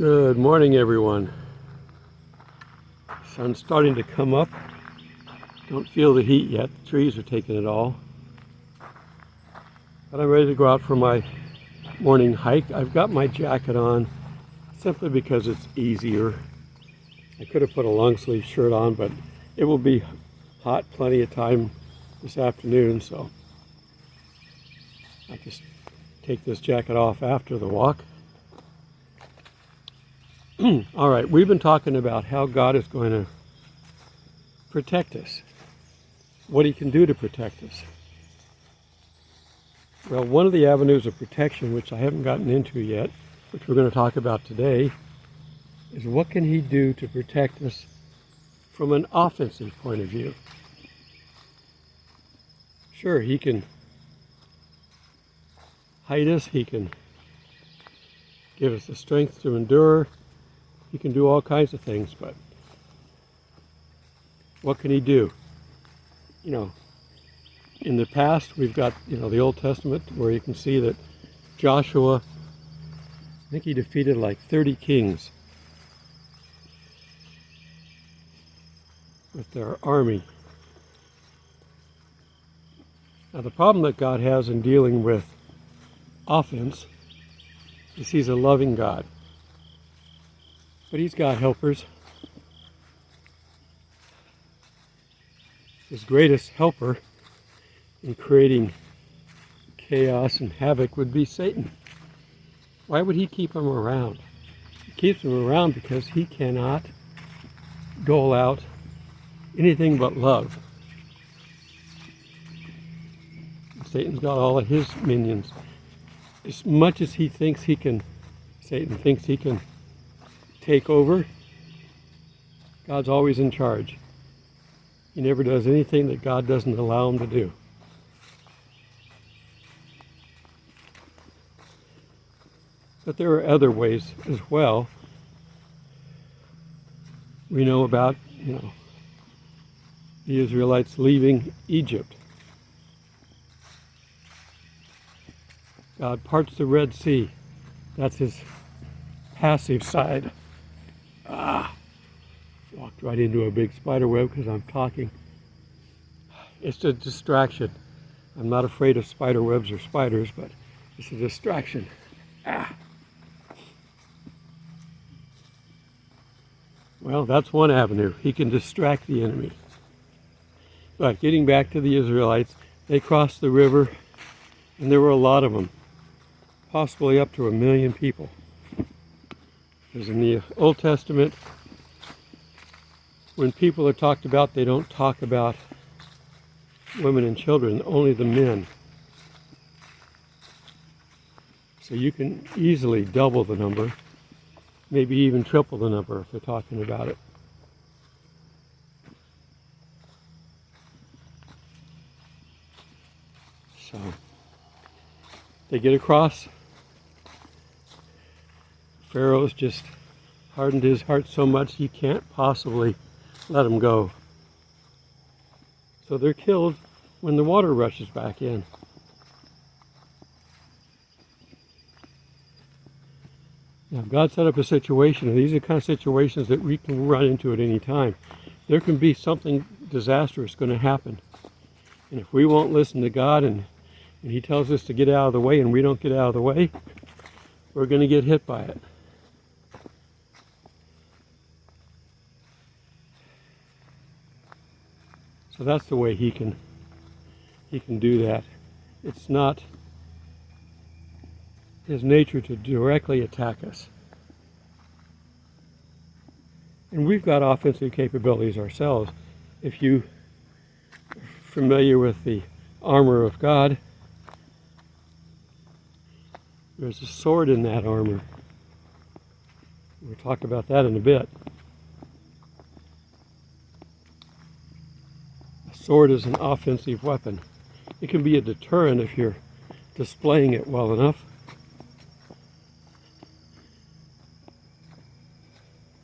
Good morning, everyone. Sun's starting to come up. Don't feel the heat yet. The trees are taking it all. But I'm ready to go out for my morning hike. I've got my jacket on simply because it's easier. I could have put a long sleeve shirt on, but it will be hot plenty of time this afternoon, so I just take this jacket off after the walk. All right, we've been talking about how God is going to protect us, what He can do to protect us. Well, one of the avenues of protection, which I haven't gotten into yet, which we're going to talk about today, is what can He do to protect us from an offensive point of view. Sure, He can hide us, He can give us the strength to endure, He can do all kinds of things, but what can He do? You know, in the past, we've got, the Old Testament where you can see that Joshua, I think he defeated like 30 kings with their army. Now, the problem that God has in dealing with offense is He's a loving God. But He's got helpers. His greatest helper in creating chaos and havoc would be Satan. Why would he keep him around? He keeps him around because he cannot dole out anything but love. Satan's got all of his minions. As much as Satan thinks he can take over, God's always in charge. He never does anything that God doesn't allow him to do. But there are other ways as well. We know about, the Israelites leaving Egypt. God parts the Red Sea. That's His passive side. Walked right into a big spider web because I'm talking. It's a distraction. I'm not afraid of spider webs or spiders, but it's a distraction. Well, that's one avenue. He can distract the enemy. But getting back to the Israelites, they crossed the river, and there were a lot of them, possibly up to 1 million people. Because in the Old Testament, when people are talked about, they don't talk about women and children, only the men. So you can easily double the number, maybe even triple the number if they're talking about it. So they get across. Pharaoh's just hardened his heart so much he can't possibly let them go. So they're killed when the water rushes back in. Now, God set up a situation, and these are the kind of situations that we can run into at any time. There can be something disastrous going to happen. And if we won't listen to God and He tells us to get out of the way and we don't get out of the way, we're going to get hit by it. So that's the way He can do that. It's not His nature to directly attack us. And we've got offensive capabilities ourselves. If you are familiar with the armor of God, there's a sword in that armor. We'll talk about that in a bit. A sword is an offensive weapon. It can be a deterrent if you're displaying it well enough.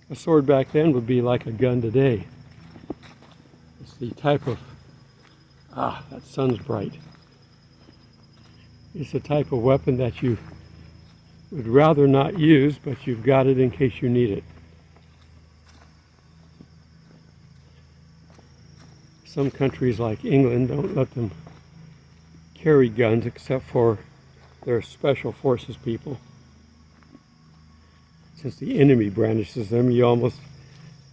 A sword back then would be like a gun today. It's the type of, that sun's bright. It's the type of weapon that you would rather not use, but you've got it in case you need it. Some countries like England don't let them carry guns except for their special forces people. Since the enemy brandishes them, you almost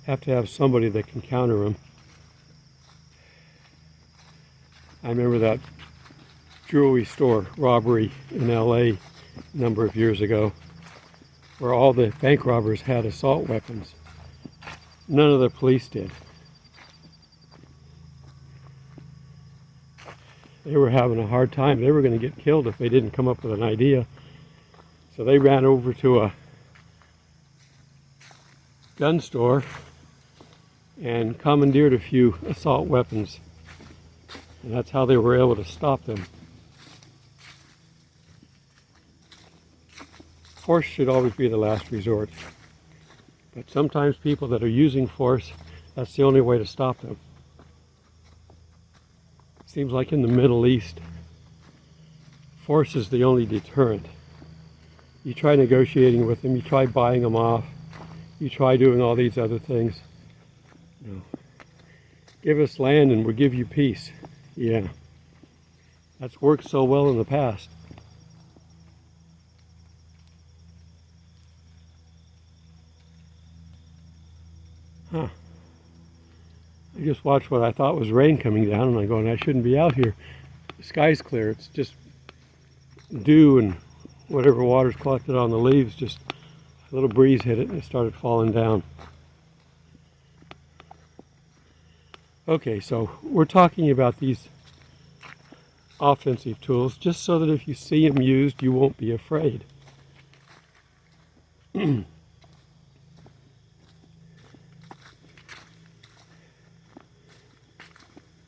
have to have somebody that can counter them. I remember that jewelry store robbery in LA a number of years ago, where all the bank robbers had assault weapons. None of the police did. They were having a hard time. They were going to get killed if they didn't come up with an idea. So they ran over to a gun store and commandeered a few assault weapons. And that's how they were able to stop them. Force should always be the last resort. But sometimes people that are using force, that's the only way to stop them. Seems like in the Middle East, force is the only deterrent. You try negotiating with them, you try buying them off, you try doing all these other things. You know, give us land and we'll give you peace. Yeah, that's worked so well in the past. Huh. I just watched what I thought was rain coming down, and I'm going, I shouldn't be out here. The sky's clear. It's just dew and whatever water's collected on the leaves, just a little breeze hit it and it started falling down. Okay, so we're talking about these offensive tools just so that if you see them used, you won't be afraid. I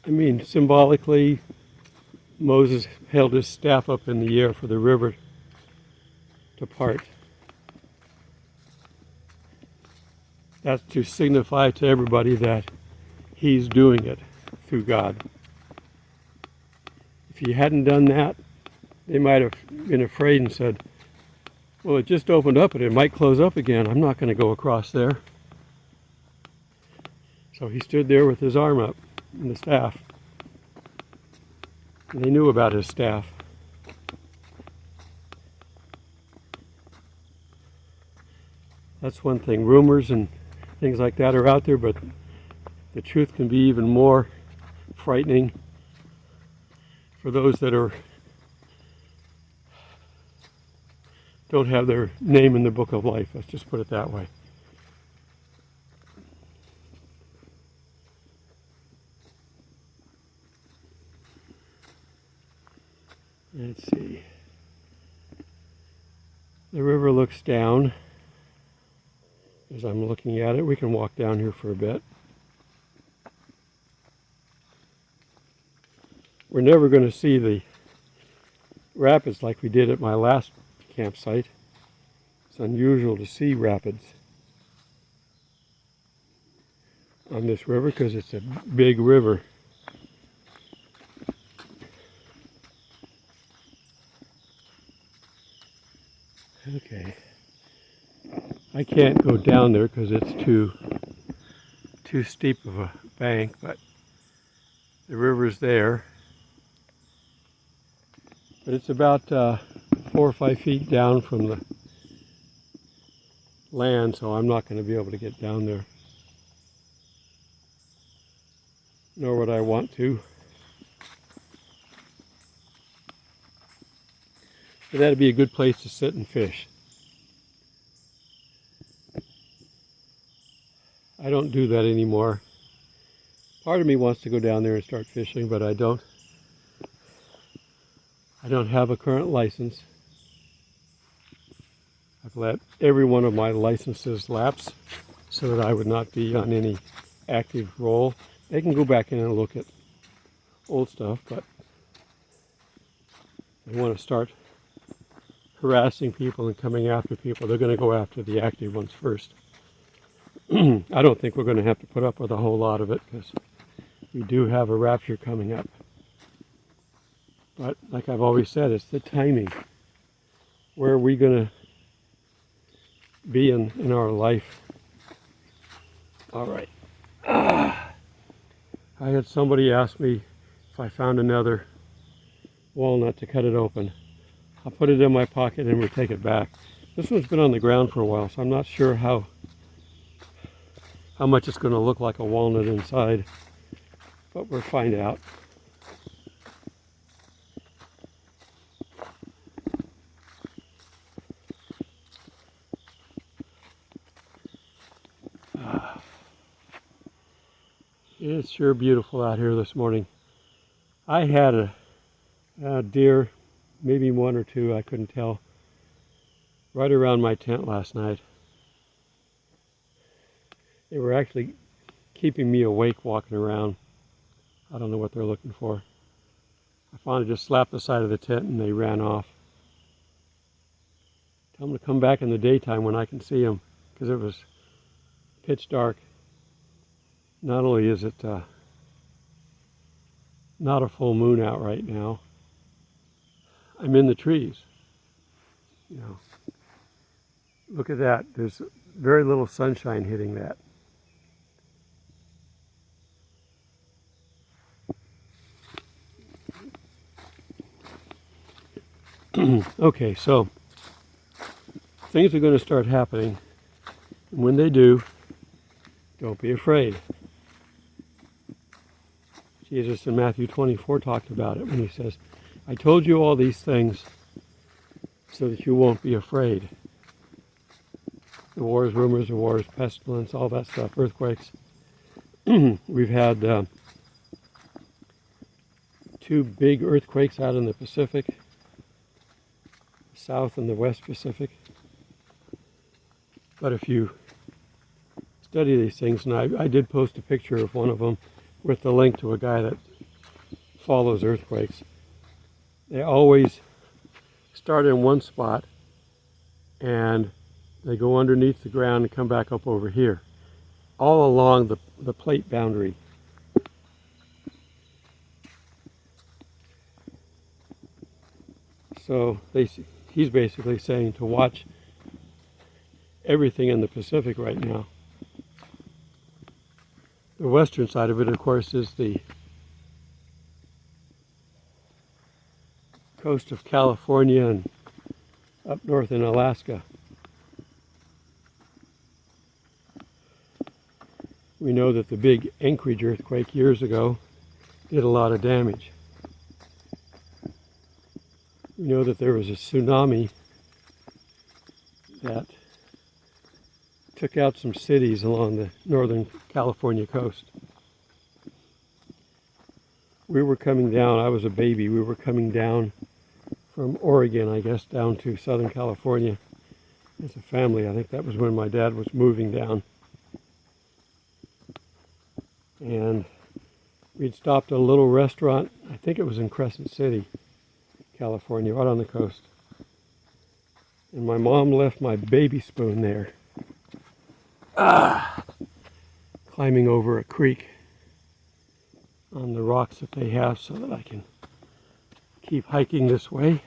mean, symbolically, Moses held his staff up in the air for the river to part. That's to signify to everybody that he's doing it through God. If he hadn't done that, they might have been afraid and said, well, it just opened up and it might close up again. I'm not going to go across there. So he stood there with his arm up and the staff. And they knew about his staff. That's one thing. Rumors and things like that are out there, but the truth can be even more frightening for those that don't have their name in the book of life. Let's just put it that way. Let's see. The river looks down as I'm looking at it. We can walk down here for a bit. We're never going to see the rapids like we did at my last campsite. It's unusual to see rapids on this river because it's a big river. Okay, I can't go down there because it's too steep of a bank, but the river's there. But it's about 4 or 5 feet down from the land, so I'm not going to be able to get down there. Nor would I want to. But that'd be a good place to sit and fish. I don't do that anymore. Part of me wants to go down there and start fishing, but I don't. I don't have a current license. I've let every one of my licenses lapse so that I would not be on any active roll. They can go back in and look at old stuff, but they want to start harassing people and coming after people. They're going to go after the active ones first. I don't think we're going to have to put up with a whole lot of it because we do have a rapture coming up. But like I've always said, it's the timing. Where are we going to be in our life. All right. I had somebody ask me if I found another walnut to cut it open. I'll put it in my pocket and we'll take it back. This one's been on the ground for a while, so I'm not sure how much it's going to look like a walnut inside, but we'll find out. It's sure beautiful out here this morning. I had a deer, maybe one or two, I couldn't tell, right around my tent last night. They were actually keeping me awake walking around. I don't know what they're looking for. I finally just slapped the side of the tent and they ran off. Tell them to come back in the daytime when I can see them, because it was pitch dark. Not only is it not a full moon out right now, I'm in the trees. You know, look at that. There's very little sunshine hitting that. Okay, so things are going to start happening. And when they do, don't be afraid. Jesus in Matthew 24 talked about it when he says, I told you all these things so that you won't be afraid. The wars, rumors of wars, pestilence, all that stuff, earthquakes. We've had 2 big earthquakes out in the Pacific, South and the West Pacific. But if you study these things, and I did post a picture of one of them with the link to a guy that follows earthquakes. They always start in one spot and they go underneath the ground and come back up over here, all along the plate boundary. So he's basically saying to watch everything in the Pacific right now. The western side of it, of course, is the coast of California and up north in Alaska. We know that the big Anchorage earthquake years ago did a lot of damage. We know that there was a tsunami that took out some cities along the northern California coast. We were coming down, I was a baby, we were coming down from Oregon, I guess, down to Southern California as a family. I think that was when my dad was moving down. And we'd stopped at a little restaurant, I think it was in Crescent City, California, right on the coast. And my mom left my baby spoon there. Climbing over a creek on the rocks that they have so that I can keep hiking this way.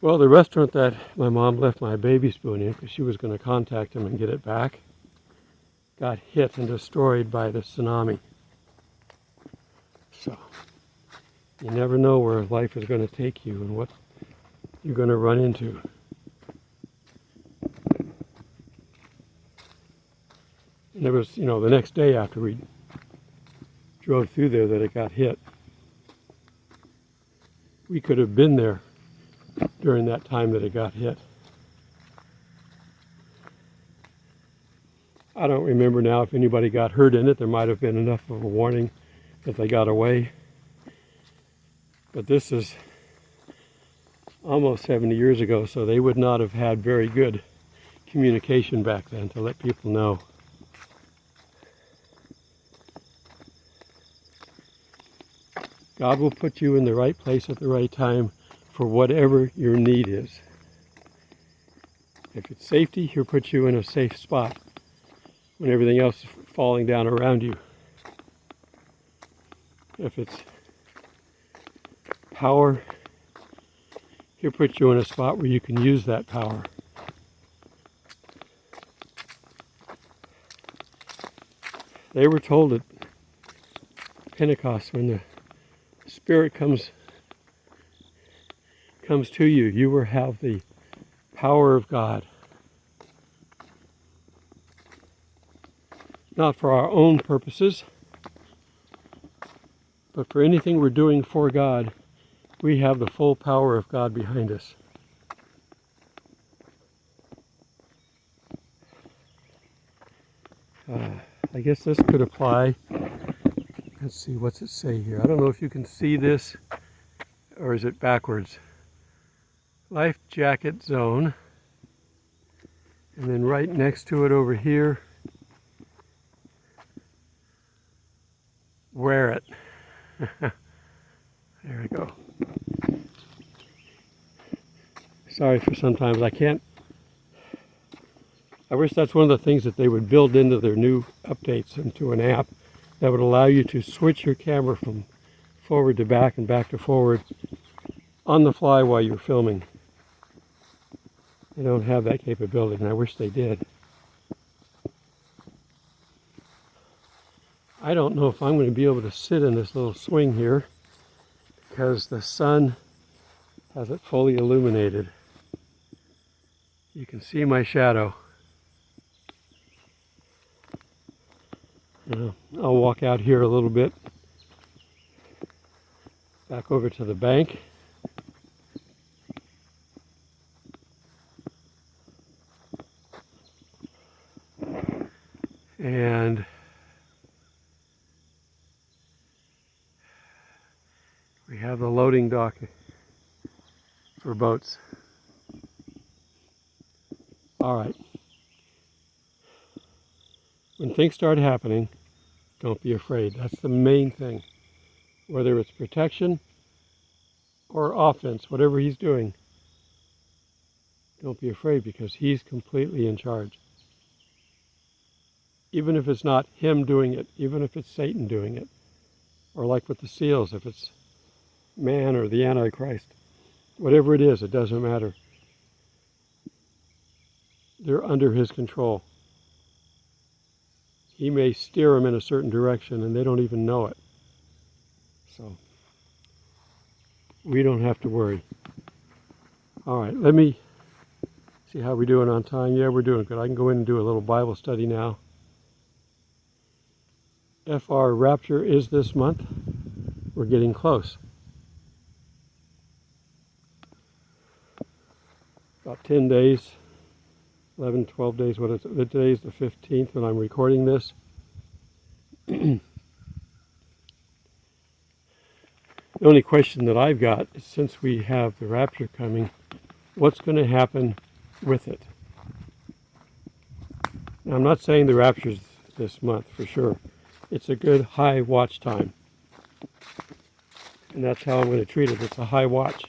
Well, the restaurant that my mom left my baby spoon in, because she was going to contact him and get it back, got hit and destroyed by the tsunami. So, you never know where life is going to take you and what you're going to run into. And it was, the next day after we drove through there that it got hit. We could have been there during that time that it got hit. I don't remember now if anybody got hurt in it. There might have been enough of a warning that they got away. But this is almost 70 years ago, so they would not have had very good communication back then to let people know. God will put you in the right place at the right time for whatever your need is. If it's safety, He'll put you in a safe spot when everything else is falling down around you. If it's power, He'll put you in a spot where you can use that power. They were told at Pentecost, when the Spirit comes to you, you will have the power of God. Not for our own purposes, but for anything we're doing for God, we have the full power of God behind us. I guess this could apply. Let's see, what's it say here? I don't know if you can see this, or is it backwards? Life jacket zone. And then right next to it over here, wear it. There we go. Sorry for sometimes I can't. I wish that's one of the things that they would build into their new updates, into an app that would allow you to switch your camera from forward to back and back to forward on the fly while you're filming. They don't have that capability, and I wish they did. I don't know if I'm going to be able to sit in this little swing here because the sun has it fully illuminated. You can see my shadow. I'll walk out here a little bit, back over to the bank. And we have the loading dock for boats. All right. When things start happening, don't be afraid. That's the main thing. Whether it's protection or offense, whatever he's doing, don't be afraid, because he's completely in charge. Even if it's not him doing it, even if it's Satan doing it, or like with the seals, if it's man or the Antichrist, whatever it is, it doesn't matter. They're under his control. He may steer them in a certain direction and they don't even know it. So we don't have to worry. All right, let me see how we're doing on time. Yeah, we're doing good. I can go in and do a little Bible study now. FR Rapture is this month. We're getting close. About 10 days, 11, 12 days. What is it? Today's the 15th when I'm recording this. The only question that I've got is, since we have the rapture coming, what's going to happen with it? Now, I'm not saying the rapture's this month for sure. It's a good high watch time. And that's how I'm going to treat it. It's a high watch.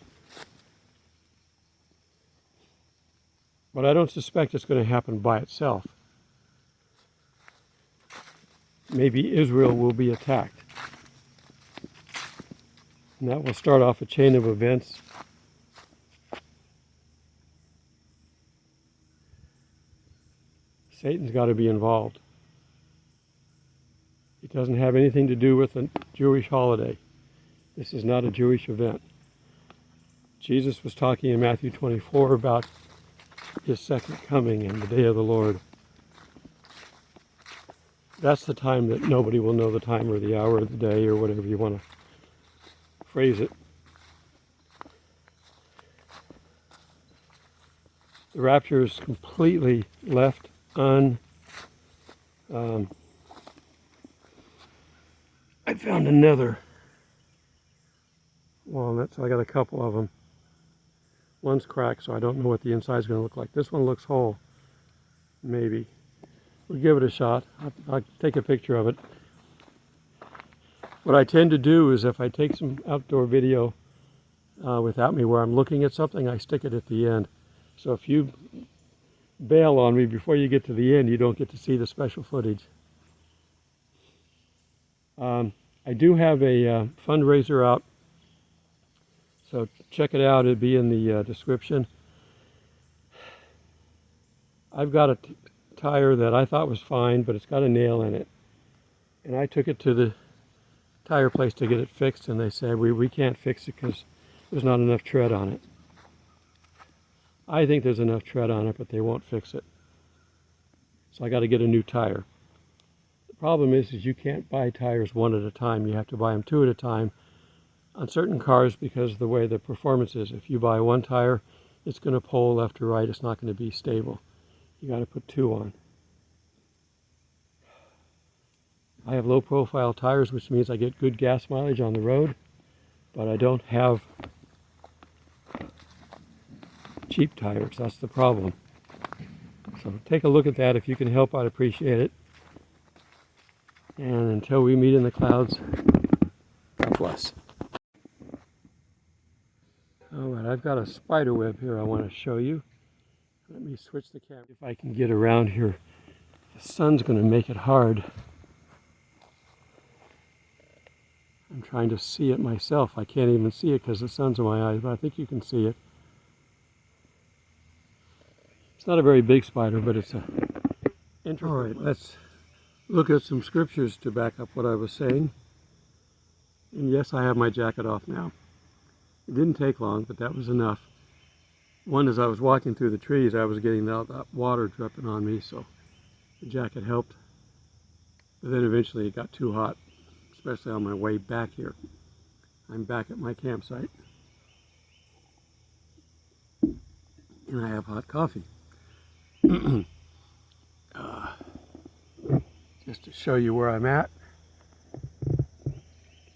But I don't suspect it's going to happen by itself. Maybe Israel will be attacked. And that will start off a chain of events. Satan's got to be involved. It doesn't have anything to do with a Jewish holiday. This is not a Jewish event. Jesus was talking in Matthew 24 about his second coming and the day of the Lord. That's the time that nobody will know the time or the hour of the day, or whatever you want to phrase it. The rapture is completely left I found another walnut, so I got a couple of them. One's cracked, so I don't know what the inside's going to look like. This one looks whole. Maybe. We'll give it a shot. I'll take a picture of it. What I tend to do is, if I take some outdoor video without me where I'm looking at something, I stick it at the end. So if you bail on me before you get to the end, you don't get to see the special footage. I do have a fundraiser out So check it out. It'll be in the description. I've got a tire that I thought was fine, but it's got a nail in it. And I took it to the tire place to get it fixed, and they said, we can't fix it because there's not enough tread on it. I think there's enough tread on it, but they won't fix it. So I got to get a new tire. The problem is you can't buy tires one at a time. You have to buy them two at a time on certain cars because of the way the performance is. If you buy one tire, it's going to pull left or right. It's not going to be stable. You got to put two on. I have low profile tires, which means I get good gas mileage on the road, but I don't have cheap tires. That's the problem. So take a look at that. If you can help, I'd appreciate it. And until we meet in the clouds, God bless. All right, I've got a spider web here I want to show you. Let me switch the camera. If I can get around here, the sun's going to make it hard. I'm trying to see it myself. I can't even see it because the sun's in my eyes, but I think you can see it. It's not a very big spider, but it's a interesting. All right, let's look at some scriptures to back up what I was saying. And yes, I have my jacket off now. It didn't take long, but that was enough. One, as I was walking through the trees, I was getting that water dripping on me, so the jacket helped. But then eventually it got too hot, especially on my way back here. I'm back at my campsite. And I have hot coffee. Just to show you where I'm at.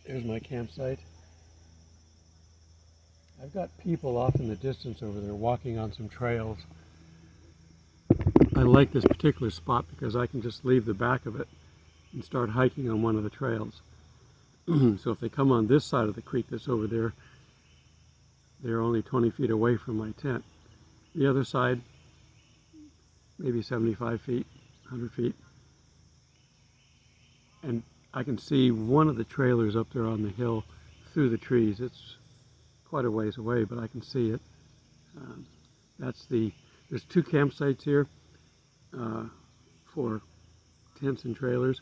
There's my campsite. I've got people off in the distance over there walking on some trails. I like this particular spot because I can just leave the back of it and start hiking on one of the trails. So if they come on this side of the creek that's over there, they're only 20 feet away from my tent. The other side, maybe 75 feet, 100 feet. And I can see one of the trailers up there on the hill through the trees. It's quite a ways away, but I can see it. There's two campsites here for tents and trailers.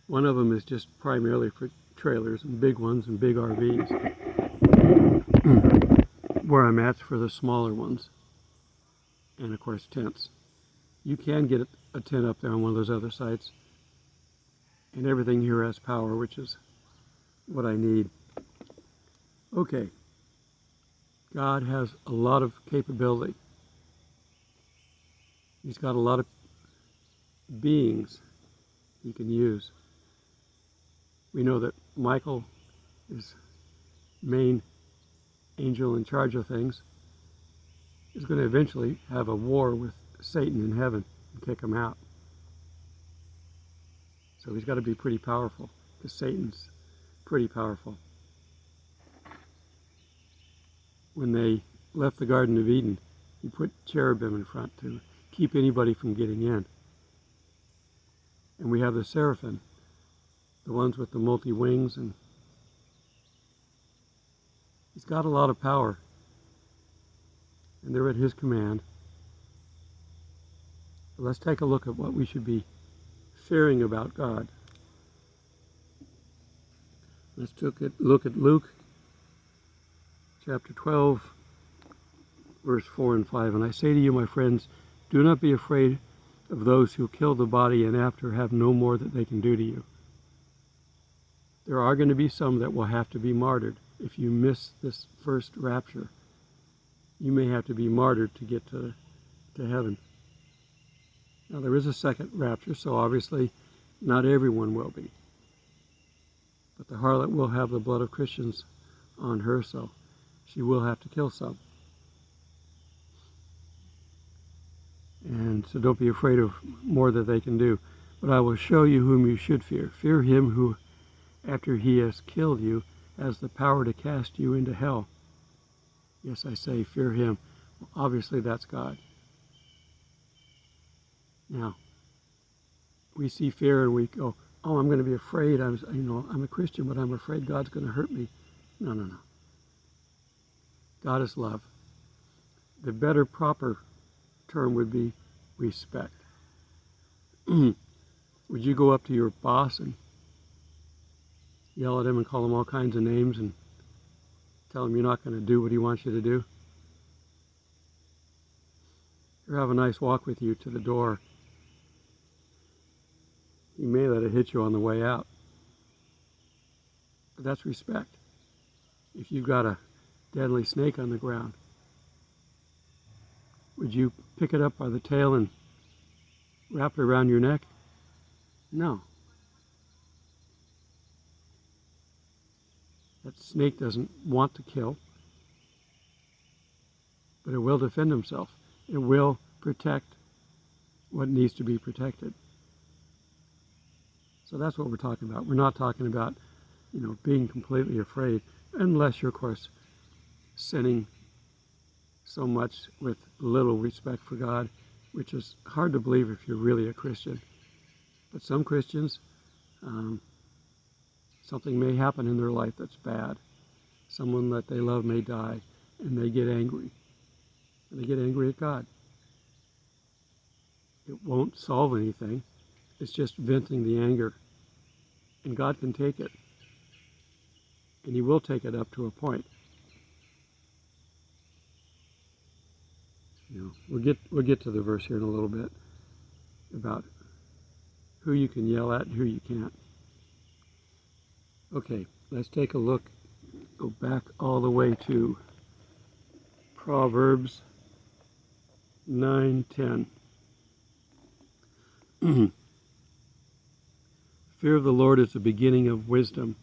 One of them is just primarily for trailers and big ones and big RVs. Where I'm at's for the smaller ones. And of course tents. You can get a tent up there on one of those other sites. And everything here has power, which is what I need. Okay. God has a lot of capability. He's got a lot of beings he can use. We know that Michael is main angel in charge of things, is going to eventually have a war with Satan in heaven and kick him out. So he's got to be pretty powerful, because Satan's pretty powerful. When they left the Garden of Eden, he put cherubim in front to keep anybody from getting in. And we have the seraphim, the ones with the multi-wings, and he's got a lot of power. And they're at his command. But let's take a look at what we should be fearing about God. Let's look at Luke chapter 12, verse 4 and 5. And I say to you, my friends, do not be afraid of those who kill the body and after have no more that they can do to you. There are going to be some that will have to be martyred. If you miss this first rapture, you may have to be martyred to get to heaven. Now there is a second rapture, so obviously not everyone will be. But the harlot will have the blood of Christians on her, so she will have to kill some. And so don't be afraid of more that they can do. But I will show you whom you should fear. Fear him who, after he has killed you, has the power to cast you into hell. Yes, I say, fear him. Well, obviously that's God. Now, we see fear and we go, oh, I'm going to be afraid. I'm a Christian, but I'm afraid God's going to hurt me. No. God is love. The better, proper term would be respect. Would you go up to your boss and yell at him and call him all kinds of names and tell him you're not going to do what he wants you to do? Or have a nice walk with you to the door. He may let it hit you on the way out. But that's respect. If you've got a deadly snake on the ground, would you pick it up by the tail and wrap it around your neck? No. That snake doesn't want to kill, but it will defend himself. It will protect what needs to be protected. So that's what we're talking about. We're not talking about, being completely afraid, unless you're, of course, sinning so much with little respect for God, which is hard to believe if you're really a Christian. But some Christians, something may happen in their life that's bad. Someone that they love may die, and they get angry. And they get angry at God. It won't solve anything. It's just venting the anger. And God can take it. And he will take it up to a point. We'll get to the verse here in a little bit about who you can yell at and who you can't. Okay, let's take a look. Go back all the way to Proverbs 9:10. Fear of the Lord is the beginning of wisdom,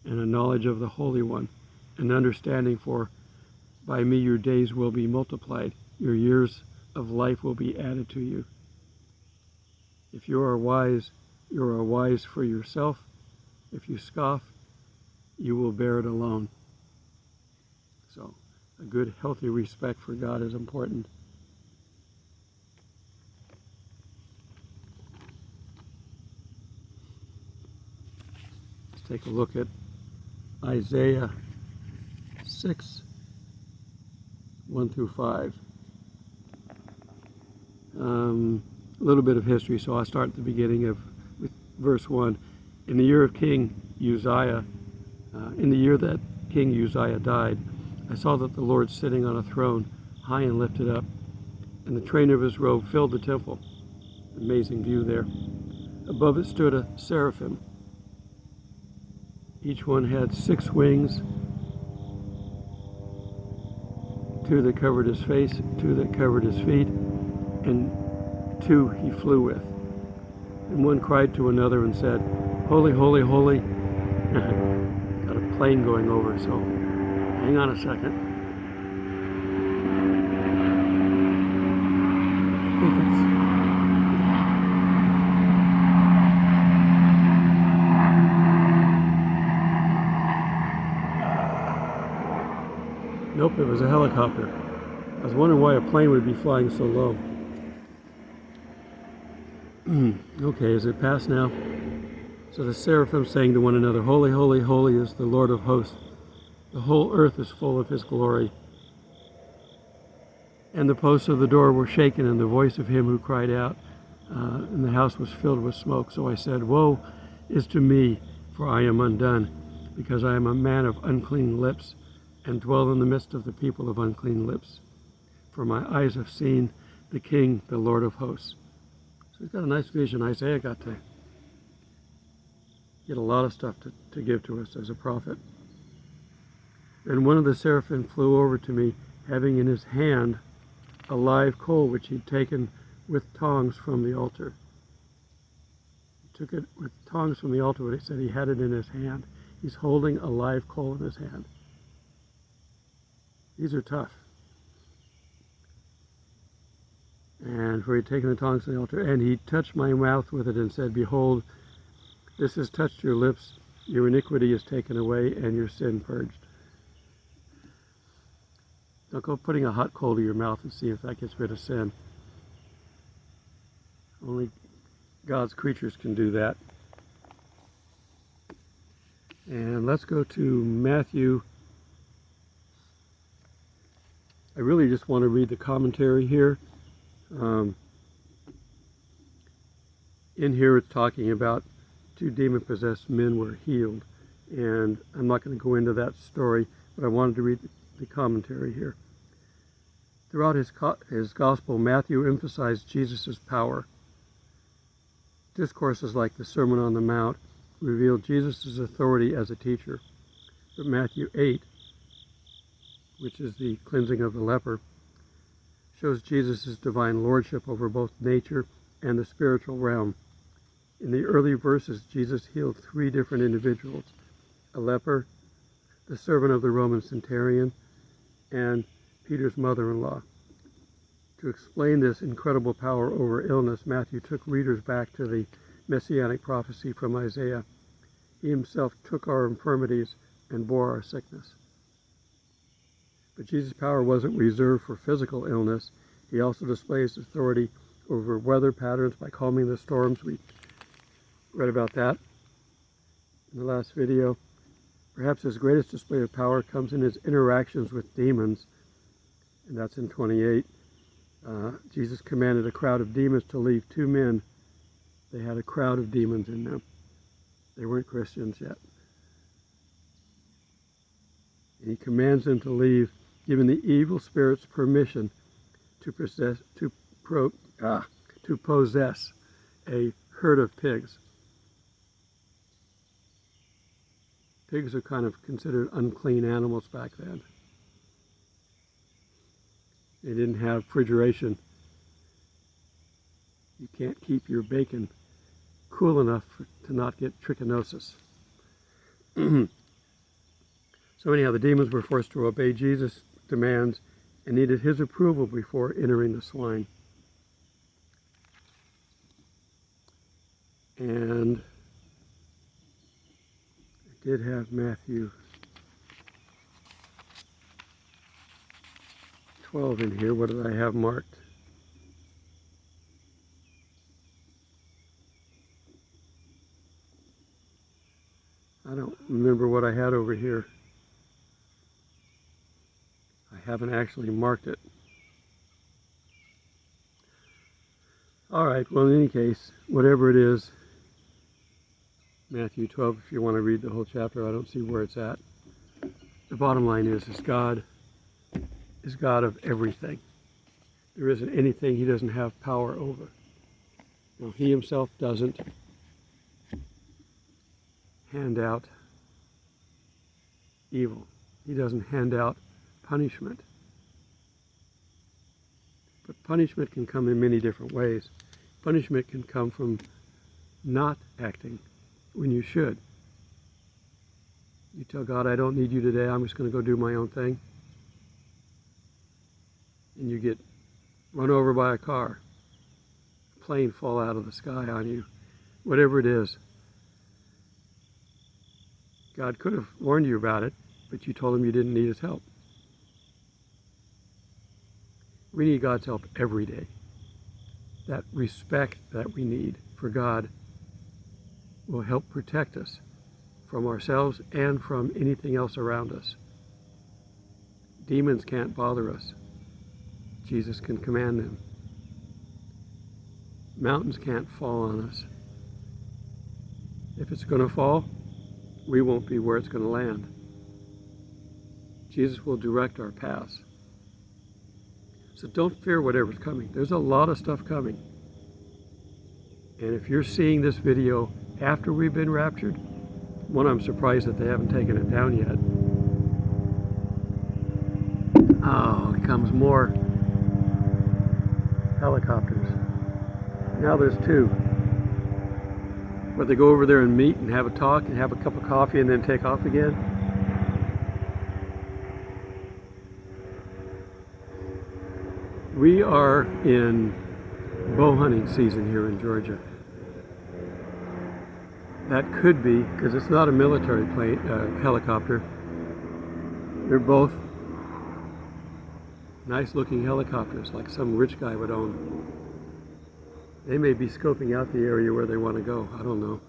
and a knowledge of the Holy One, an understanding, for by me your days will be multiplied, your years of life will be added to you. If you are wise for yourself. If you scoff, you will bear it alone. So, a good, healthy respect for God is important. Let's take a look at Isaiah 6, 1 through 5. A little bit of history, so I'll start at the beginning with verse 1. In the year of King Uzziah, in the year that King Uzziah died, I saw that the Lord sitting on a throne, high and lifted up, and the train of his robe filled the temple. Amazing view there. Above it stood a seraphim. Each one had 6 wings, 2 that covered his face, 2 that covered his feet, and 2 he flew with. And one cried to another and said, Holy, holy, holy. Got a plane going over, so hang on a second. I think it's... Nope, it was a helicopter. I was wondering why a plane would be flying so low. Okay, is it past now? So the seraphim sang to one another, Holy, holy, holy is the Lord of hosts. The whole earth is full of his glory. And the posts of the door were shaken, and the voice of him who cried out, and the house was filled with smoke. So I said, Woe is to me, for I am undone, because I am a man of unclean lips, and dwell in the midst of the people of unclean lips. For my eyes have seen the King, the Lord of hosts. So he's got a nice vision. Isaiah got to get a lot of stuff to give to us as a prophet. And one of the seraphim flew over to me, having in his hand a live coal which he'd taken with tongs from the altar. He took it with tongs from the altar, but he said he had it in his hand. He's holding a live coal in his hand. These are tough. And for he'd taken the tongs from the altar, and he touched my mouth with it and said, Behold, this has touched your lips, your iniquity is taken away, and your sin purged. Don't go putting a hot coal to your mouth and see if that gets rid of sin. Only God's creatures can do that. And let's go to Matthew I really just want to read the commentary here. In here it's talking about 2 demon-possessed men were healed. And I'm not going to go into that story, but I wanted to read the commentary here. Throughout his gospel, Matthew emphasized Jesus' power. Discourses like the Sermon on the Mount reveal Jesus' authority as a teacher. But Matthew 8, which is the cleansing of the leper, shows Jesus' divine lordship over both nature and the spiritual realm. In the early verses, Jesus healed 3 different individuals: a leper, the servant of the Roman centurion, and Peter's mother-in-law. To explain this incredible power over illness, Matthew took readers back to the messianic prophecy from Isaiah. He himself took our infirmities and bore our sickness. But Jesus' power wasn't reserved for physical illness. He also displays authority over weather patterns by calming the storms. We read about that in the last video. Perhaps his greatest display of power comes in his interactions with demons, and that's in 28. Jesus commanded a crowd of demons to leave 2 men. They had a crowd of demons in them. They weren't Christians yet. And he commands them to leave, giving the evil spirits permission to possess a herd of pigs. Pigs are kind of considered unclean animals back then. They didn't have refrigeration. You can't keep your bacon cool enough to not get trichinosis. So anyhow, the demons were forced to obey Jesus' demands and needed his approval before entering the swine. And I did have Matthew 12 in here. What did I have marked? I don't remember what I had over here. I haven't actually marked it. All right, well, in any case, whatever it is, Matthew 12, if you want to read the whole chapter, I don't see where it's at. The bottom line is God is God of everything. There isn't anything he doesn't have power over. Now, he himself doesn't hand out evil. He doesn't hand out punishment. But punishment can come in many different ways. Punishment can come from not acting when you should. You tell God, I don't need you today, I'm just going to go do my own thing. And you get run over by a car, a plane fall out of the sky on you, whatever it is. God could have warned you about it, but you told him you didn't need his help. We need God's help every day. That respect that we need for God will help protect us from ourselves and from anything else around us. Demons can't bother us. Jesus can command them. Mountains can't fall on us. If it's going to fall, we won't be where it's going to land. Jesus will direct our paths. So don't fear whatever's coming. There's a lot of stuff coming. And if you're seeing this video after we've been raptured, one, I'm surprised that they haven't taken it down yet. Oh, it comes more helicopters. Now there's 2. But they go over there and meet and have a talk and have a cup of coffee and then take off again. We are in bow hunting season here in Georgia. That could be, because it's not a military plane, helicopter. They're both nice looking helicopters like some rich guy would own. They may be scoping out the area where they want to go. I don't know.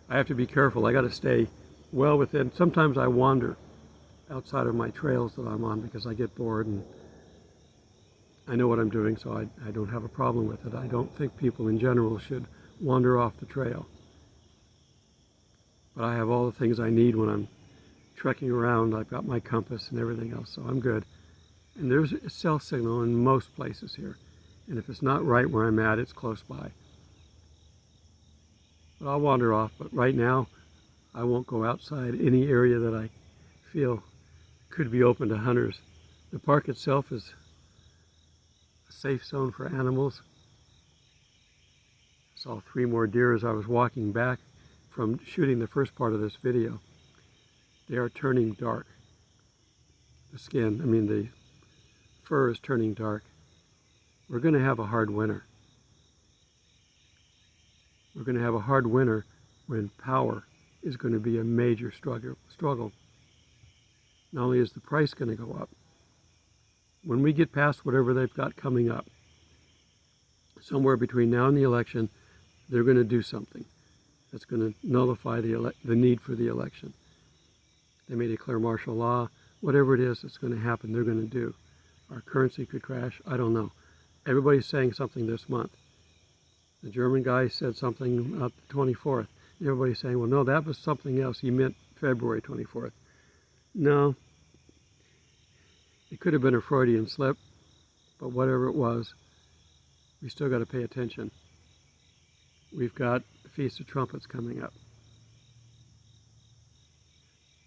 I have to be careful. I got to stay well within. Sometimes I wander. outside of my trails that I'm on because I get bored and I know what I'm doing, so I don't have a problem with it. I don't think people in general should wander off the trail. But I have all the things I need when I'm trekking around. I've got my compass and everything else, so I'm good. And there's a cell signal in most places here. And if it's not right where I'm at, it's close by. But I'll wander off. But right now, I won't go outside any area that I feel could be open to hunters. The park itself is a safe zone for animals. I saw 3 more deer as I was walking back from shooting the first part of this video. They are turning dark. The fur is turning dark. We're going to have a hard winter. We're going to have a hard winter when power is going to be a major struggle. Not only is the price going to go up, when we get past whatever they've got coming up, somewhere between now and the election, they're going to do something that's going to nullify the need for the election. They may declare martial law. Whatever it is that's going to happen, they're going to do. Our currency could crash. I don't know. Everybody's saying something this month. The German guy said something about the 24th. Everybody's saying, well, no, that was something else. He meant February 24th. No. It could have been a Freudian slip, but whatever it was, we still got to pay attention. We've got the Feast of Trumpets coming up.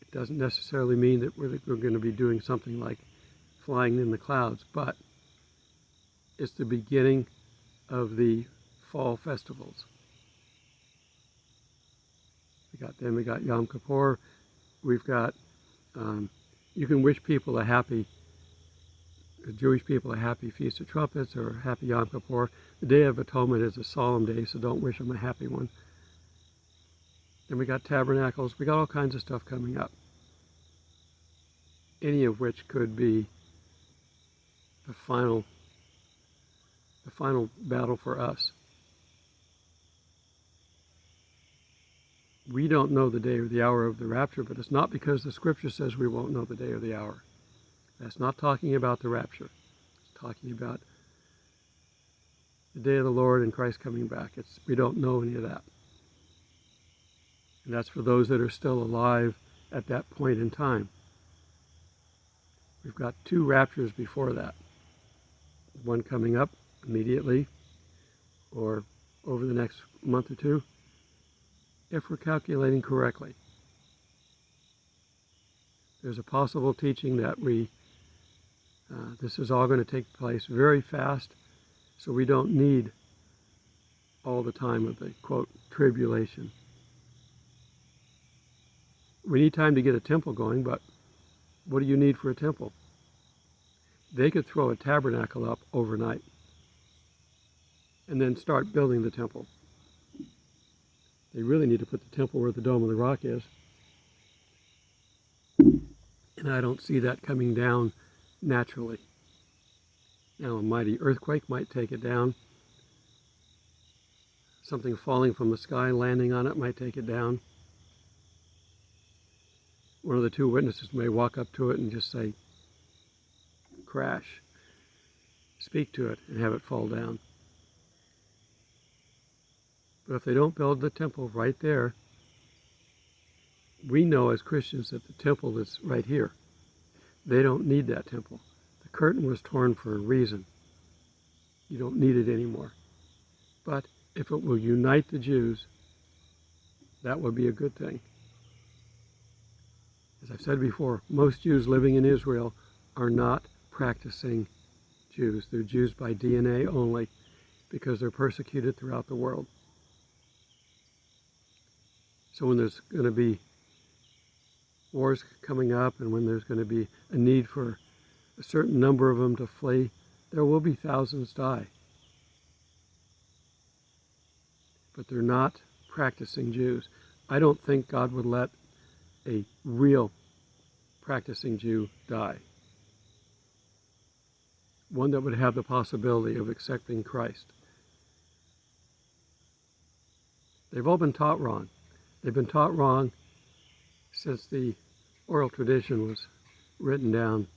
It doesn't necessarily mean that we're going to be doing something like flying in the clouds, but it's the beginning of the fall festivals. We got Yom Kippur. We've got, you can wish people the Jewish people a happy Feast of Trumpets or a happy Yom Kippur. The Day of Atonement is a solemn day, so don't wish them a happy one. Then we got tabernacles. We got all kinds of stuff coming up. Any of which could be the final battle for us. We don't know the day or the hour of the rapture, but it's not because the scripture says we won't know the day or the hour. That's not talking about the rapture. It's talking about the day of the Lord and Christ coming back. We don't know any of that. And that's for those that are still alive at that point in time. We've got 2 raptures before that. One coming up immediately or over the next month or 2, if we're calculating correctly. There's a possible teaching that this is all going to take place very fast, so we don't need all the time of the, quote, tribulation. We need time to get a temple going, but what do you need for a temple? They could throw a tabernacle up overnight and then start building the temple. They really need to put the temple where the Dome of the Rock is. And I don't see that coming down naturally. Now, a mighty earthquake might take it down. Something falling from the sky, landing on it, might take it down. One of the 2 witnesses may walk up to it and just say, crash. Speak to it and have it fall down. But if they don't build the temple right there, we know as Christians that the temple is right here. They don't need that temple. The curtain was torn for a reason. You don't need it anymore. But if it will unite the Jews, that would be a good thing. As I've said before, most Jews living in Israel are not practicing Jews. They're Jews by DNA only because they're persecuted throughout the world. So when there's going to be wars coming up and when there's going to be a need for a certain number of them to flee, there will be thousands die. But they're not practicing Jews. I don't think God would let a real practicing Jew die. One that would have the possibility of accepting Christ. They've all been taught wrong. They've been taught wrong since the oral tradition was written down,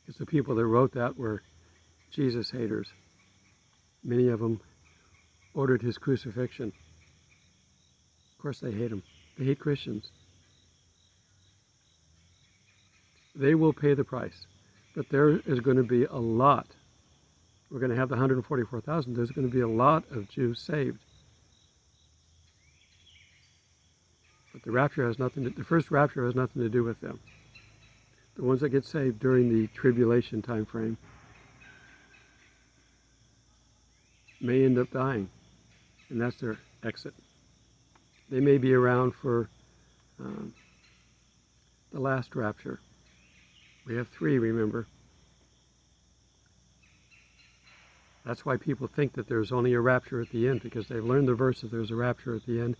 because the people that wrote that were Jesus haters. Many of them ordered his crucifixion. Of course they hate him. They hate Christians. They will pay the price. But there is going to be a lot. We're going to have the 144,000. There's going to be a lot of Jews saved. But the rapture has nothing to, the first rapture has nothing to do with them. The ones that get saved during the tribulation time frame may end up dying, and that's their exit. They may be around for the last rapture. We have 3, remember. That's why people think that there's only a rapture at the end, because they've learned the verse that there's a rapture at the end,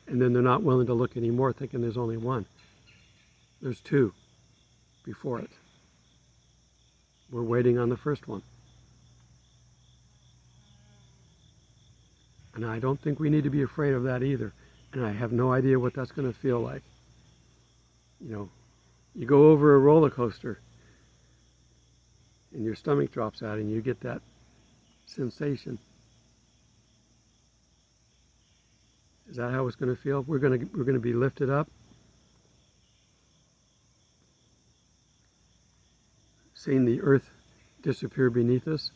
and then they're not willing to look anymore, thinking there's only one. There's 2 before it. We're waiting on the first one. And I don't think we need to be afraid of that either. And I have no idea what that's going to feel like. You know, you go over a roller coaster and your stomach drops out and you get that sensation. Is that how it's going to feel? We're going to be lifted up, seeing the earth disappear beneath us.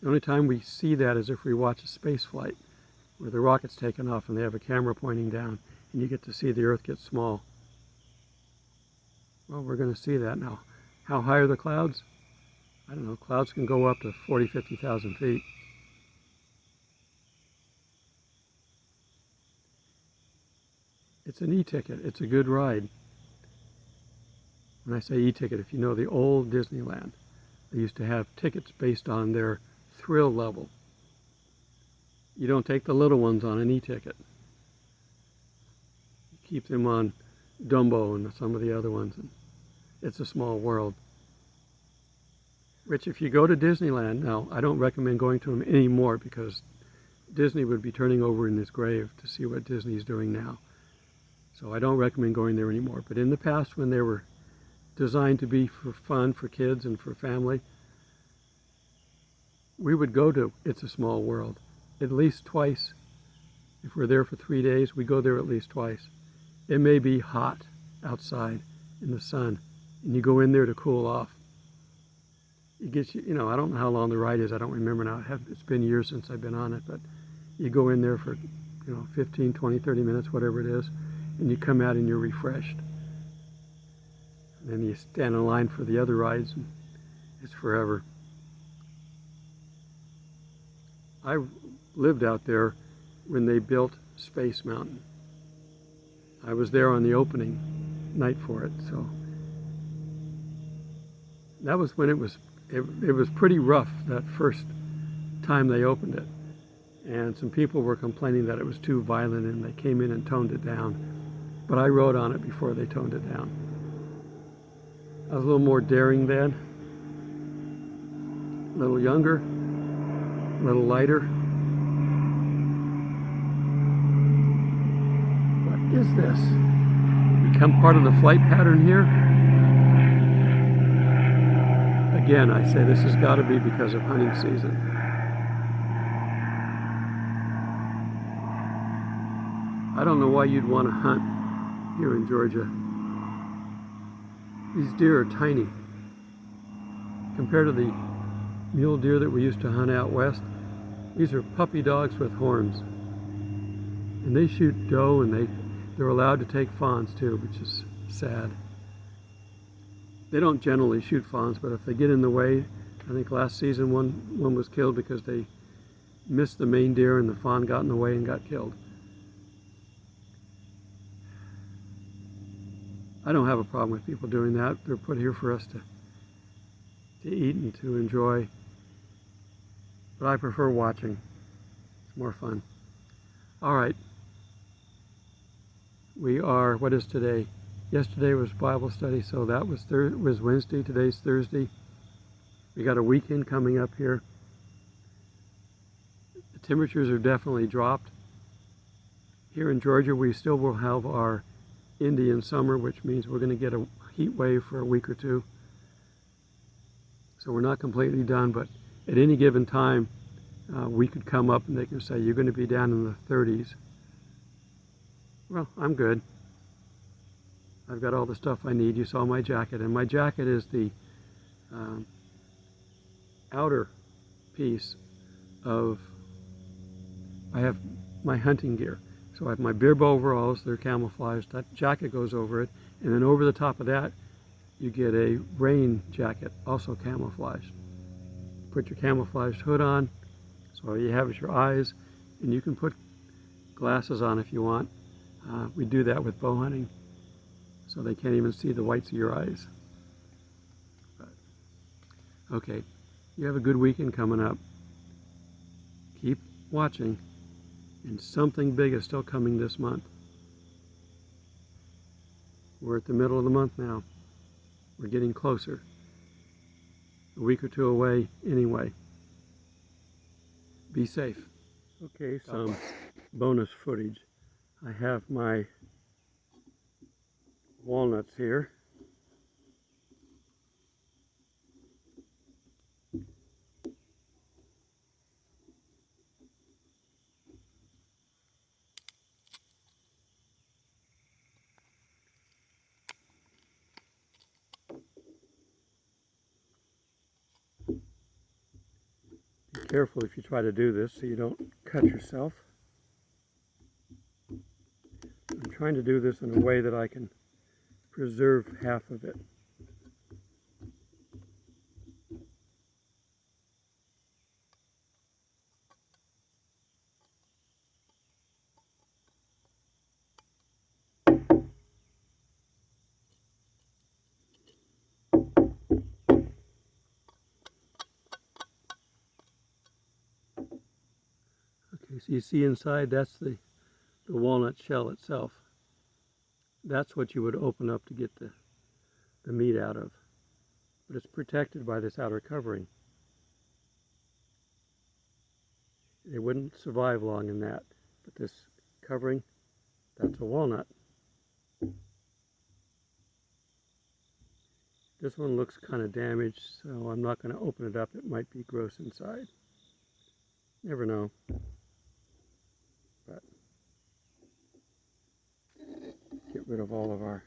The only time we see that is if we watch a space flight where the rocket's taken off and they have a camera pointing down and you get to see the earth get small. Well, we're going to see that now. How high are the clouds? I don't know. Clouds can go up to 40, 50,000 feet. It's an e-ticket. It's a good ride. When I say e-ticket, if you know the old Disneyland, they used to have tickets based on their thrill level. You don't take the little ones on an e-ticket. You keep them on Dumbo and some of the other ones. And it's a small world. Rich, if you go to Disneyland, now I don't recommend going to them anymore because Disney would be turning over in his grave to see what Disney's doing now. So I don't recommend going there anymore. But in the past, when they were designed to be for fun, for kids and for family, we would go to It's a Small World at least twice. If we're there for 3 days, we go there at least twice. It may be hot outside in the sun, and you go in there to cool off. It gets you, I don't know how long the ride is. I don't remember now. It's been years since I've been on it, but you go in there for, 15, 20, 30 minutes, whatever it is, and you come out and you're refreshed. And then you stand in line for the other rides, and it's forever. I lived out there when they built Space Mountain. I was there on the opening night for it, so that was when it was pretty rough that first time they opened it. And some people were complaining that it was too violent and they came in and toned it down. But I rode on it before they toned it down. I was a little more daring then, a little younger, a little lighter. What is this? Become part of the flight pattern here? Again, I say this has got to be because of hunting season. I don't know why you'd want to hunt here in Georgia. These deer are tiny. Compared to the mule deer that we used to hunt out west, these are puppy dogs with horns. And they shoot doe, and they're allowed to take fawns too, which is sad. They don't generally shoot fawns, but if they get in the way, I think last season one was killed because they missed the main deer and the fawn got in the way and got killed. I don't have a problem with people doing that. They're put here for us to eat and to enjoy. But I prefer watching. It's more fun. All right. What is today? Yesterday was Bible study, so that was Wednesday. Today's Thursday. We got a weekend coming up here. The temperatures are definitely dropped. Here in Georgia, we still will have our Indian summer, which means we're going to get heat wave for a week or two. So we're not completely done, but at any given time, we could come up and they can say, you're going to be down in the 30s. Well, I'm good. I've got all the stuff I need. You saw my jacket, and my jacket is the outer piece of, I have my hunting gear. So I have my beer bow overalls, they're camouflaged, that jacket goes over it, and then over the top of that, you get a rain jacket, also camouflaged. Put your camouflaged hood on, so all you have is your eyes, and you can put glasses on if you want. We do that with bow hunting, so they can't even see the whites of your eyes. But, okay, you have a good weekend coming up. Keep watching, and something big is still coming this month. We're at the middle of the month now. We're getting closer. A week or two away anyway. Be safe. Okay, some bonus footage. I have my walnuts here. Be careful if you try to do this so you don't cut yourself. I'm trying to do this in a way that I can preserve half of it. Okay, so you see inside, that's the walnut shell itself. That's what you would open up to get the meat out of. But it's protected by this outer covering. It wouldn't survive long in that. But this covering, that's a walnut. This one looks kind of damaged, so I'm not going to open it up. It might be gross inside. Never know. But get rid of all of our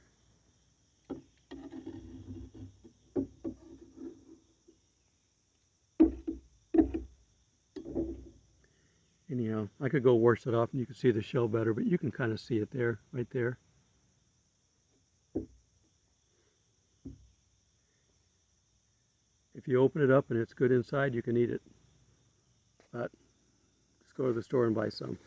anyhow, I could go wash it off and you can see the shell better, but you can kind of see it there, right there. If you open it up and it's good inside, you can eat it. But just go to the store and buy some.